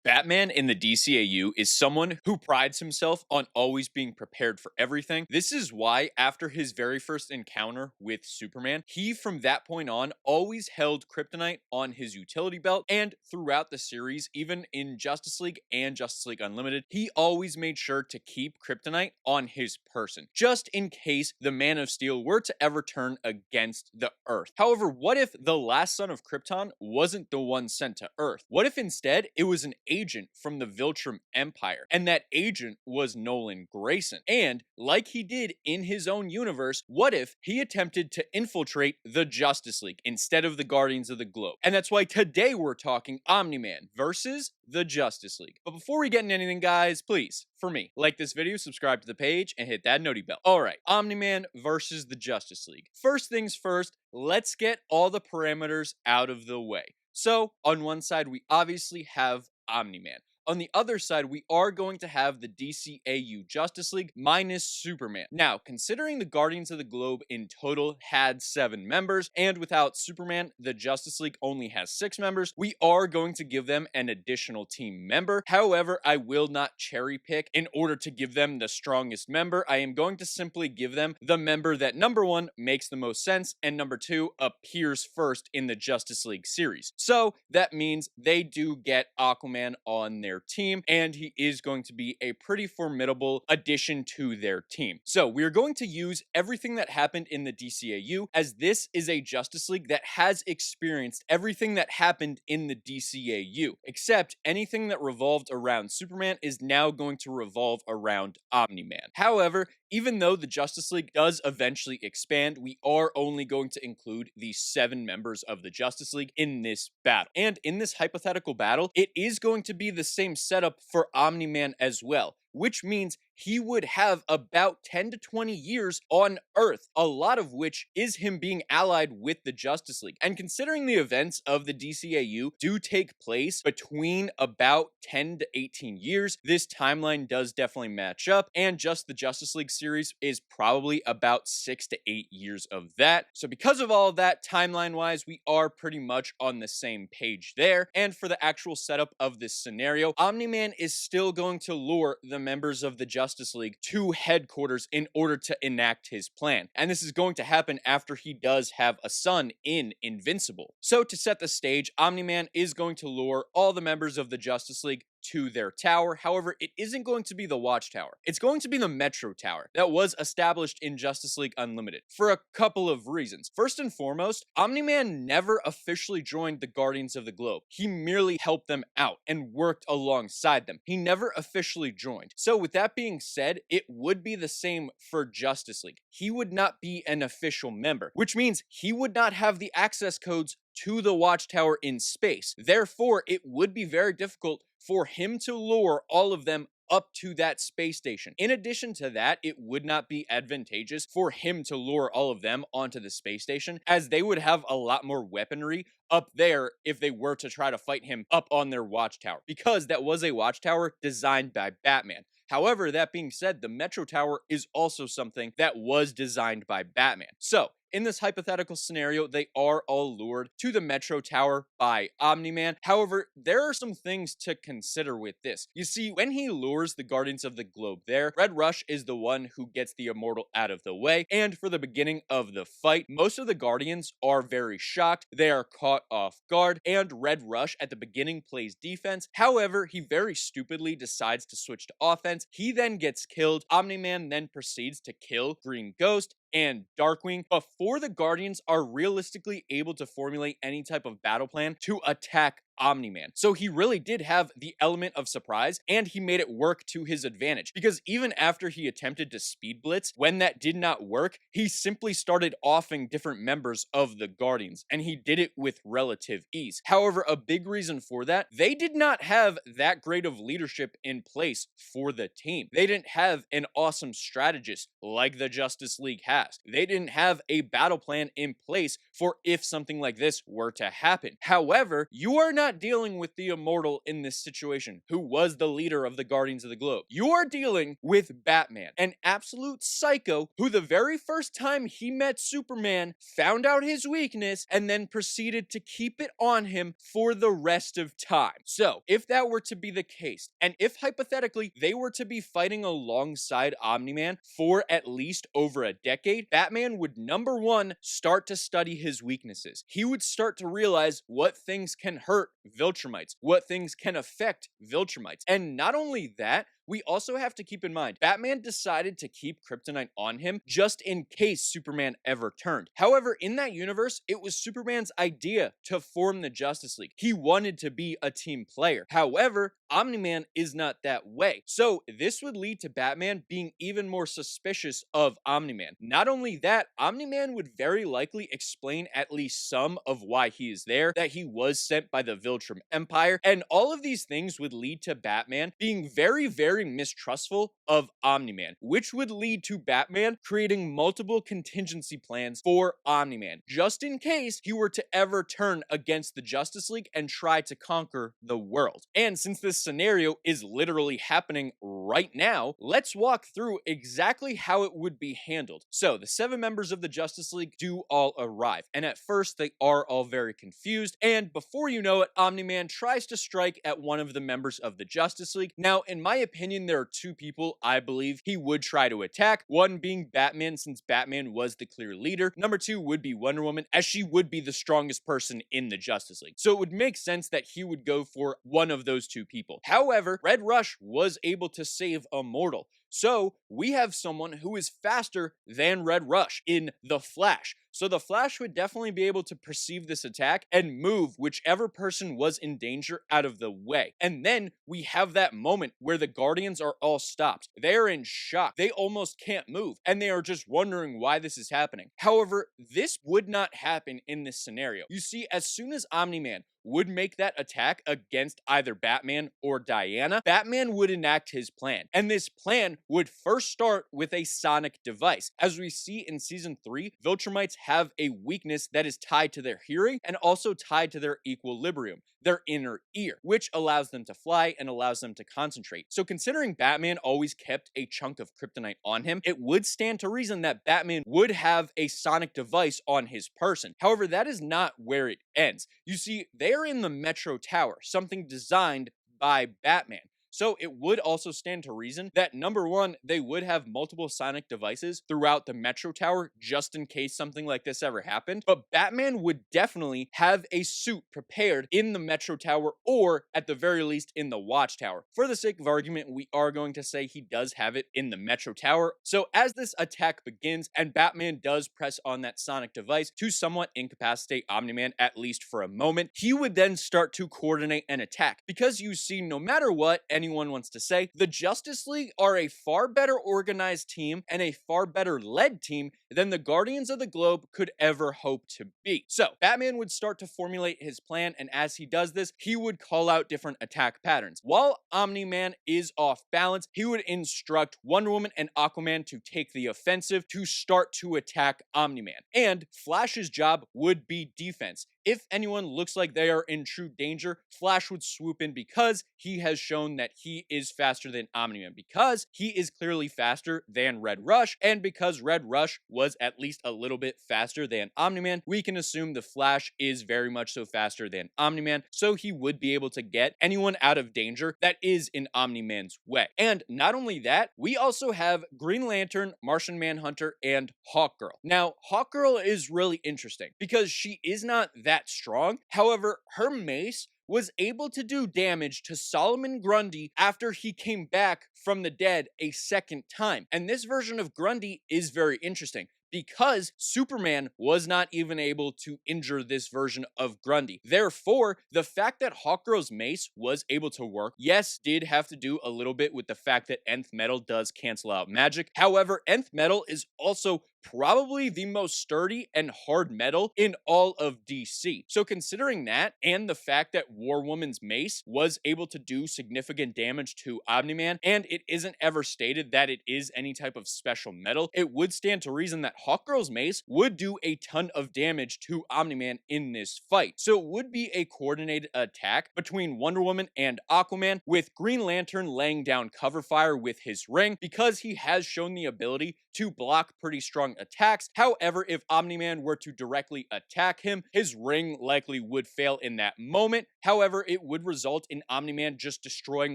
Batman in the DCAU is someone who prides himself on always being prepared for everything. This is why, after his very first encounter with Superman, he from that point on always held kryptonite on his utility belt, and throughout the series, even in Justice League and Justice League Unlimited, he always made sure to keep kryptonite on his person, just in case the Man of Steel were to ever turn against the Earth. However, what if the last son of Krypton wasn't the one sent to Earth? What if instead it was an agent from the Viltrum Empire, and that agent was Nolan Grayson? And like he did in his own universe, what if he attempted to infiltrate the Justice League instead of the Guardians of the Globe? And that's why today we're talking Omni-Man versus the Justice League. But before we get into anything, guys, please, for me, like this video, subscribe to the page, and hit that noti bell. Alright, Omni-Man versus the Justice League. First things first, let's get all the parameters out of the way. So, on one side, we obviously have Omni-Man. On the other side, we are going to have the DCAU Justice League minus Superman. Now, considering the Guardians of the Globe in total had 7 members, and without Superman, the Justice League only has 6 members, we are going to give them an additional team member. However, I will not cherry pick in order to give them the strongest member. I am going to simply give them the member that, number 1, makes the most sense, and number 2, appears first in the Justice League series. So, that means they do get Aquaman on their team, and he is going to be a pretty formidable addition to their team. So we're going to use everything that happened in the DCAU, as this is a Justice League that has experienced everything that happened in the DCAU, except anything that revolved around Superman is now going to revolve around Omni-Man. However, even though the Justice League does eventually expand, we are only going to include the 7 members of the Justice League in this battle. And in this hypothetical battle, it is going to be the same setup for Omni-Man as well, which means he would have about 10 to 20 years on Earth, a lot of which is him being allied with the Justice League. And considering the events of the DCAU do take place between about 10 to 18 years, this timeline does definitely match up, and just the Justice League series is probably about 6 to 8 years of that. So because of all of that, timeline-wise, we are pretty much on the same page there. And for the actual setup of this scenario, Omni-Man is still going to lure the members of the Justice League to headquarters in order to enact his plan. And this is going to happen after he does have a son in Invincible. So to set the stage, Omni-Man is going to lure all the members of the Justice League to their tower. However, it isn't going to be the Watchtower. It's going to be the Metro Tower that was established in Justice League Unlimited for a couple of reasons. First and foremost, Omni-Man never officially joined the Guardians of the Globe. He merely helped them out and worked alongside them. He never officially joined. So with that being said, it would be the same for Justice League. He would not be an official member, which means he would not have the access codes to the Watchtower in space. Therefore, it would be very difficult for him to lure all of them up to that space station. In addition to that, it would not be advantageous for him to lure all of them onto the space station, as they would have a lot more weaponry up there if they were to try to fight him up on their Watchtower, because that was a Watchtower designed by Batman. However, that being said, the Metro Tower is also something that was designed by Batman. So, in this hypothetical scenario, they are all lured to the Metro Tower by Omni-Man. However, there are some things to consider with this. You see, when he lures the Guardians of the Globe there, Red Rush is the one who gets the Immortal out of the way, and for the beginning of the fight, most of the Guardians are very shocked. They are caught off guard, and Red Rush at the beginning plays defense. However, he very stupidly decides to switch to offense. He then gets killed. Omni-Man then proceeds to kill Green Ghost and Darkwing before the Guardians are realistically able to formulate any type of battle plan to attack Omni-Man. So he really did have the element of surprise, and he made it work to his advantage, because even after he attempted to speed blitz, when that did not work, he simply started offing different members of the Guardians, and he did it with relative ease. However, a big reason for that, they did not have that great of leadership in place for the team. They didn't have an awesome strategist like the Justice League has. They didn't have a battle plan in place for if something like this were to happen. However, you are not not dealing with the immortal in this situation, who was the leader of the Guardians of the Globe. You are dealing with Batman, an absolute psycho who the very first time he met Superman found out his weakness and then proceeded to keep it on him for the rest of time. So, if that were to be the case, and if hypothetically they were to be fighting alongside Omni-Man for at least over a decade, Batman would number one start to study his weaknesses. He would start to realize what things can hurt Viltrumites, what things can affect Viltrumites. And not only that, we also have to keep in mind, Batman decided to keep Kryptonite on him just in case Superman ever turned. However, in that universe, it was Superman's idea to form the Justice League. He wanted to be a team player. However, Omni-Man is not that way. So this would lead to Batman being even more suspicious of Omni-Man. Not only that, Omni-Man would very likely explain at least some of why he is there, that he was sent by the Viltrum Empire, and all of these things would lead to Batman being very mistrustful of Omni-Man, which would lead to Batman creating multiple contingency plans for Omni-Man, just in case he were to ever turn against the Justice League and try to conquer the world. And since this scenario is literally happening right now, let's walk through exactly how it would be handled. So, the 7 members of the Justice League do all arrive, and at first they are all very confused, and before you know it, Omni-Man tries to strike at one of the members of the Justice League. Now, in my opinion, there are 2 people I believe he would try to attack, one being Batman, since Batman was the clear leader. Number 2 would be Wonder Woman, as she would be the strongest person in the Justice League. So it would make sense that he would go for one of those 2 people. However, Red Rush was able to save Immortal. So we have someone who is faster than Red Rush in the Flash. So the Flash would definitely be able to perceive this attack and move whichever person was in danger out of the way. And then we have that moment where the Guardians are all stopped. They're in shock. They almost can't move, and they are just wondering why this is happening. However, this would not happen in this scenario. You see, as soon as Omni-Man would make that attack against either Batman or Diana, Batman would enact his plan. And this plan would first start with a sonic device. As we see in Season 3, Viltrumites have a weakness that is tied to their hearing and also tied to their equilibrium, their inner ear, which allows them to fly and allows them to concentrate. So considering Batman always kept a chunk of kryptonite on him, it would stand to reason that Batman would have a sonic device on his person. However, that is not where it ends. You see, they are in the Metro Tower, something designed by Batman. So it would also stand to reason that number one, they would have multiple sonic devices throughout the Metro Tower just in case something like this ever happened. But Batman would definitely have a suit prepared in the Metro Tower, or at the very least in the Watchtower. For the sake of argument, we are going to say he does have it in the Metro Tower. So as this attack begins and Batman does press on that sonic device to somewhat incapacitate Omni-Man, at least for a moment, he would then start to coordinate an attack. Because you see, no matter what anyone wants to say, the Justice League are a far better organized team and a far better led team than the Guardians of the Globe could ever hope to be. So Batman would start to formulate his plan, and as he does this, he would call out different attack patterns. While Omni-Man is off balance, he would instruct Wonder Woman and Aquaman to take the offensive to start to attack Omni-Man. And Flash's job would be defense. If anyone looks like they are in true danger, Flash would swoop in because he has shown that he is faster than Omni-Man, because he is clearly faster than Red Rush, and because Red Rush was at least a little bit faster than Omni-Man, we can assume the Flash is very much so faster than Omni-Man, so he would be able to get anyone out of danger that is in Omni-Man's way. And not only that, we also have Green Lantern, Martian Manhunter, and Hawkgirl. Now, Hawkgirl is really interesting because she is not that strong. However, her mace was able to do damage to Solomon Grundy after he came back from the dead a second time. And this version of Grundy is very interesting, because Superman was not even able to injure this version of Grundy. Therefore, the fact that Hawkgirl's mace was able to work, yes, did have to do a little bit with the fact that Nth Metal does cancel out magic. However, Nth Metal is also probably the most sturdy and hard metal in all of DC. So considering that, and the fact that War Woman's mace was able to do significant damage to Omni-Man, and it isn't ever stated that it is any type of special metal, it would stand to reason that Hawkgirl's mace would do a ton of damage to Omni-Man in this fight. So it would be a coordinated attack between Wonder Woman and Aquaman, with Green Lantern laying down cover fire with his ring because he has shown the ability to block pretty strong attacks. However, if Omni-Man were to directly attack him, his ring likely would fail in that moment. However, it would result in Omni-Man just destroying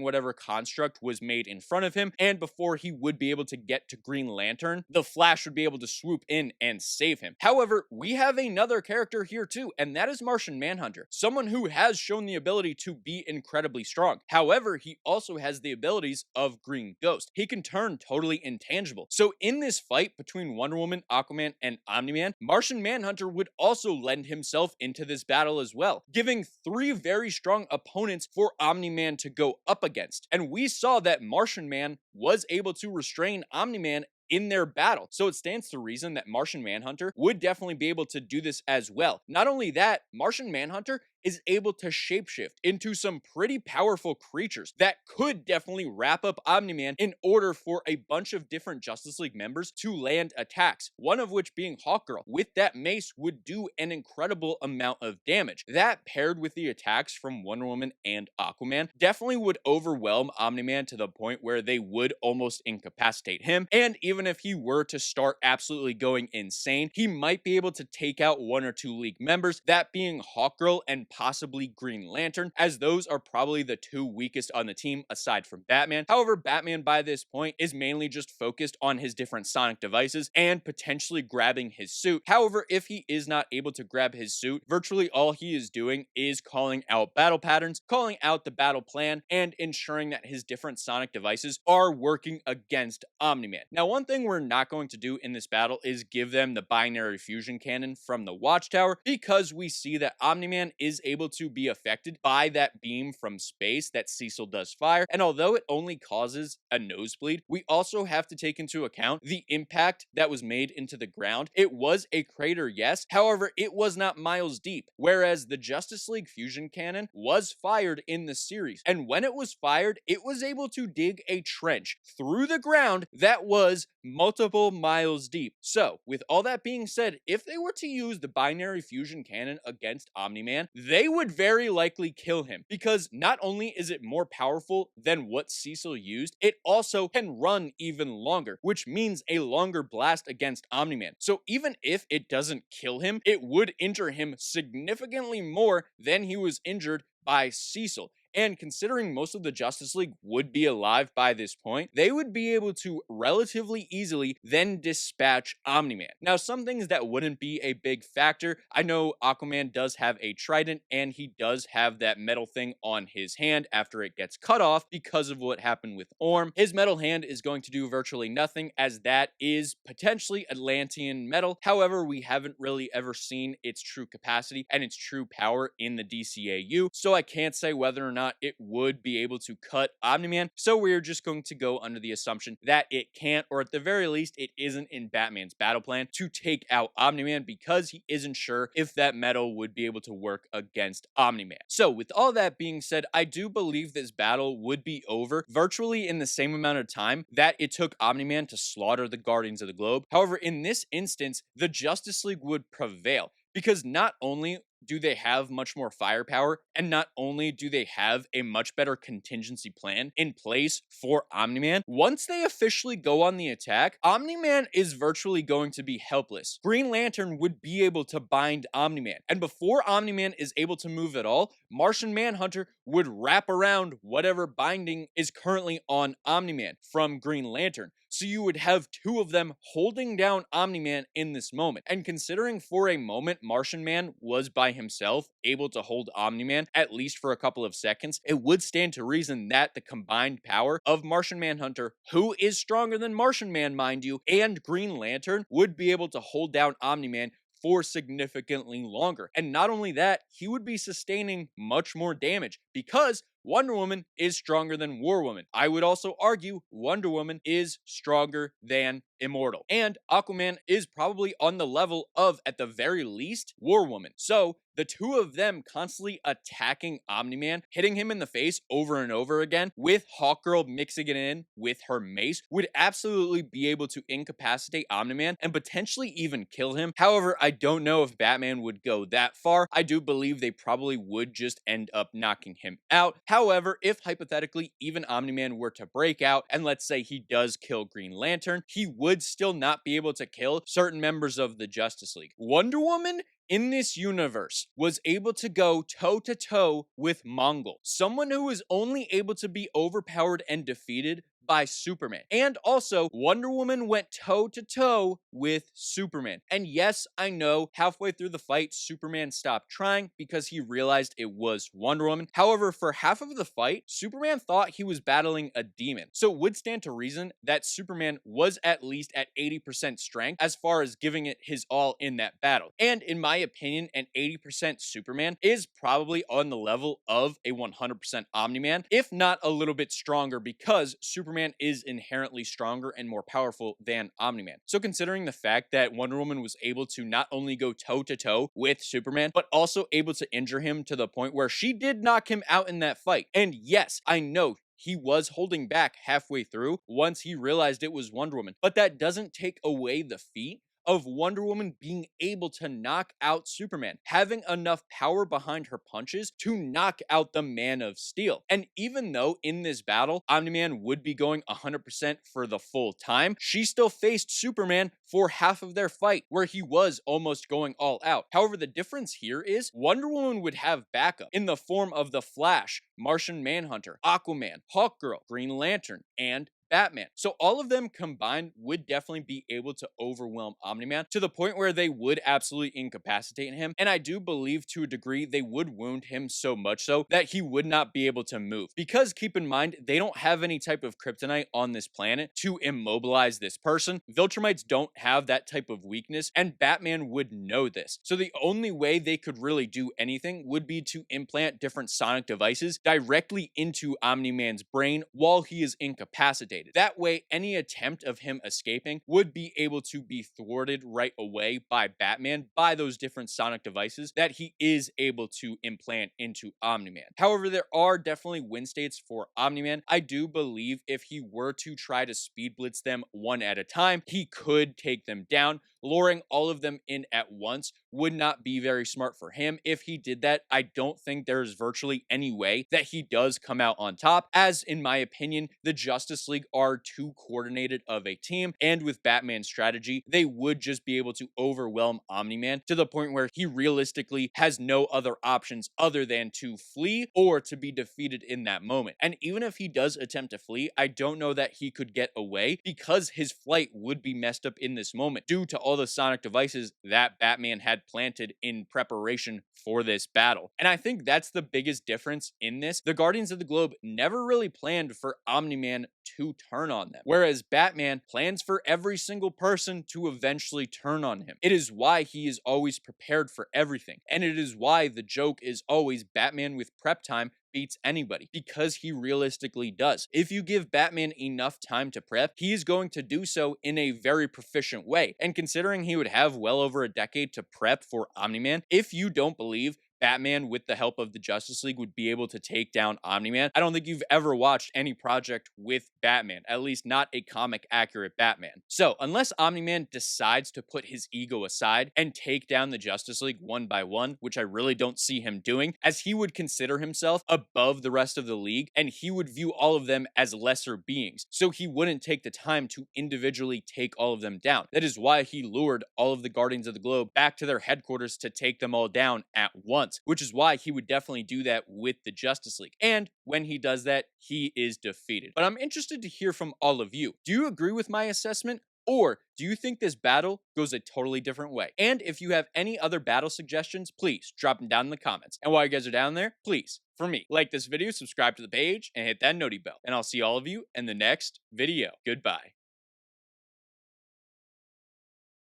whatever construct was made in front of him, and before he would be able to get to Green Lantern, the Flash would be able to swoop in and save him. However, we have another character here too, and that is Martian Manhunter, someone who has shown the ability to be incredibly strong. However, he also has the abilities of Green Ghost. He can turn totally intangible. So in this fight between Wonder Woman, Aquaman, and Omni-Man, Martian Manhunter would also lend himself into this battle as well, giving three very strong opponents for Omni-Man to go up against. And we saw that Martian Man was able to restrain Omni-Man in their battle. So it stands to reason that Martian Manhunter would definitely be able to do this as well. Not only that, Martian Manhunter is able to shapeshift into some pretty powerful creatures that could definitely wrap up Omni-Man in order for a bunch of different Justice League members to land attacks, one of which being Hawkgirl. With that mace would do an incredible amount of damage. That, paired with the attacks from Wonder Woman and Aquaman, definitely would overwhelm Omni-Man to the point where they would almost incapacitate him, and even if he were to start absolutely going insane, he might be able to take out one or two League members, that being Hawkgirl and possibly Green Lantern, as those are probably the two weakest on the team aside from Batman. However, Batman by this point is mainly just focused on his different sonic devices and potentially grabbing his suit. However, if he is not able to grab his suit, virtually all he is doing is calling out battle patterns, calling out the battle plan, and ensuring that his different sonic devices are working against Omni-Man. Now, one thing we're not going to do in this battle is give them the binary fusion cannon from the Watchtower, because we see that Omni-Man is able to be affected by that beam from space that Cecil does fire, and although it only causes a nosebleed, we also have to take into account the impact that was made into the ground. It was a crater, yes, however, it was not miles deep, whereas the Justice League fusion cannon was fired in the series, and when it was fired, it was able to dig a trench through the ground that was multiple miles deep. So, with all that being said, if they were to use the binary fusion cannon against Omni-Man, they would very likely kill him, because not only is it more powerful than what Cecil used, it also can run even longer, which means a longer blast against Omni-Man. So even if it doesn't kill him, it would injure him significantly more than he was injured by Cecil. And considering most of the Justice League would be alive by this point, they would be able to relatively easily then dispatch Omni-Man. Now, some things that wouldn't be a big factor, I know Aquaman does have a trident, and he does have that metal thing on his hand after it gets cut off because of what happened with Orm. His metal hand is going to do virtually nothing, as that is potentially Atlantean metal. However, we haven't really ever seen its true capacity and its true power in the DCAU, so I can't say whether or not it would be able to cut Omni-Man, so we're just going to go under the assumption that it can't, or at the very least, it isn't in Batman's battle plan to take out Omni-Man, because he isn't sure if that metal would be able to work against Omni-Man. So with all that being said, I do believe this battle would be over virtually in the same amount of time that it took Omni-Man to slaughter the Guardians of the Globe. However, in this instance, the Justice League would prevail, because not only do they have much more firepower, and not only do they have a much better contingency plan in place for Omni-Man, once they officially go on the attack, Omni-Man is virtually going to be helpless. Green Lantern would be able to bind Omni-Man, and before Omni-Man is able to move at all, Martian Manhunter would wrap around whatever binding is currently on Omni-Man from Green Lantern. So you would have two of them holding down Omni-Man in this moment. And considering for a moment Martian Man was by himself able to hold Omni-Man, at least for a couple of seconds, it would stand to reason that the combined power of Martian Manhunter, who is stronger than Martian Man, mind you, and Green Lantern would be able to hold down Omni-Man for significantly longer. And not only that, he would be sustaining much more damage, because Wonder Woman is stronger than War Woman. I would also argue Wonder Woman is stronger than Immortal. And Aquaman is probably on the level of, at the very least, War Woman. So the two of them constantly attacking Omni-Man, hitting him in the face over and over again, with Hawkgirl mixing it in with her mace, would absolutely be able to incapacitate Omni-Man and potentially even kill him. However, I don't know if Batman would go that far. I do believe they probably would just end up knocking him out. However, if hypothetically even Omni-Man were to break out, and let's say he does kill Green Lantern, he would still not be able to kill certain members of the Justice League. Wonder Woman in this universe was able to go toe-to-toe with Mongol, someone who was only able to be overpowered and defeated by Superman. And also, Wonder Woman went toe-to-toe with Superman. And yes, I know, halfway through the fight, Superman stopped trying because he realized it was Wonder Woman. However, for half of the fight, Superman thought he was battling a demon. So it would stand to reason that Superman was at least at 80% strength as far as giving it his all in that battle. And in my opinion, an 80% Superman is probably on the level of a 100% Omni-Man, if not a little bit stronger, because Superman is inherently stronger and more powerful than Omni-Man. So considering the fact that Wonder Woman was able to not only go toe-to-toe with Superman, but also able to injure him to the point where she did knock him out in that fight. And yes, I know he was holding back halfway through once he realized it was Wonder Woman, but that doesn't take away the feat of Wonder Woman being able to knock out Superman, having enough power behind her punches to knock out the Man of Steel. And even though in this battle, Omni-Man would be going 100% for the full time, she still faced Superman for half of their fight, where he was almost going all out. However, the difference here is Wonder Woman would have backup in the form of the Flash, Martian Manhunter, Aquaman, Hawkgirl, Green Lantern, and Batman. So all of them combined would definitely be able to overwhelm Omni-Man to the point where they would absolutely incapacitate him. And I do believe to a degree they would wound him so much so that he would not be able to move. Because keep in mind, they don't have any type of kryptonite on this planet to immobilize this person. Viltrumites don't have that type of weakness, and Batman would know this. So the only way they could really do anything would be to implant different sonic devices directly into Omni-Man's brain while he is incapacitated. That way, any attempt of him escaping would be able to be thwarted right away by Batman by those different sonic devices that he is able to implant into Omni-Man. However, there are definitely win states for Omni-Man. I do believe if he were to try to speed blitz them one at a time, he could take them down. Luring all of them in at once would not be very smart for him. If he did that, I don't think there's virtually any way that he does come out on top, as in my opinion, the Justice League are too coordinated of a team, and with Batman's strategy, they would just be able to overwhelm Omni-Man to the point where he realistically has no other options other than to flee or to be defeated in that moment. And even if he does attempt to flee, I don't know that he could get away because his flight would be messed up in this moment due to all the sonic devices that Batman had planted in preparation for this battle. And I think that's the biggest difference in this. The Guardians of the Globe never really planned for Omni-Man to turn on them, whereas Batman plans for every single person to eventually turn on him. It is why he is always prepared for everything, and it is why the joke is always Batman with prep time beats anybody, because he realistically does. If you give Batman enough time to prep, he is going to do so in a very proficient way. And considering he would have well over a decade to prep for Omni-Man, if you don't believe Batman, with the help of the Justice League, would be able to take down Omni-Man, I don't think you've ever watched any project with Batman, at least not a comic accurate Batman. So unless Omni-Man decides to put his ego aside and take down the Justice League one by one, which I really don't see him doing, as he would consider himself above the rest of the league, and he would view all of them as lesser beings, so he wouldn't take the time to individually take all of them down. That is why he lured all of the Guardians of the Globe back to their headquarters to take them all down at once, which is why he would definitely do that with the Justice League. And when he does that, he is defeated. But I'm interested to hear from all of you. Do you agree with my assessment? Or do you think this battle goes a totally different way? And if you have any other battle suggestions, please drop them down in the comments. And while you guys are down there, please, for me, like this video, subscribe to the page, and hit that noti bell. And I'll see all of you in the next video. Goodbye.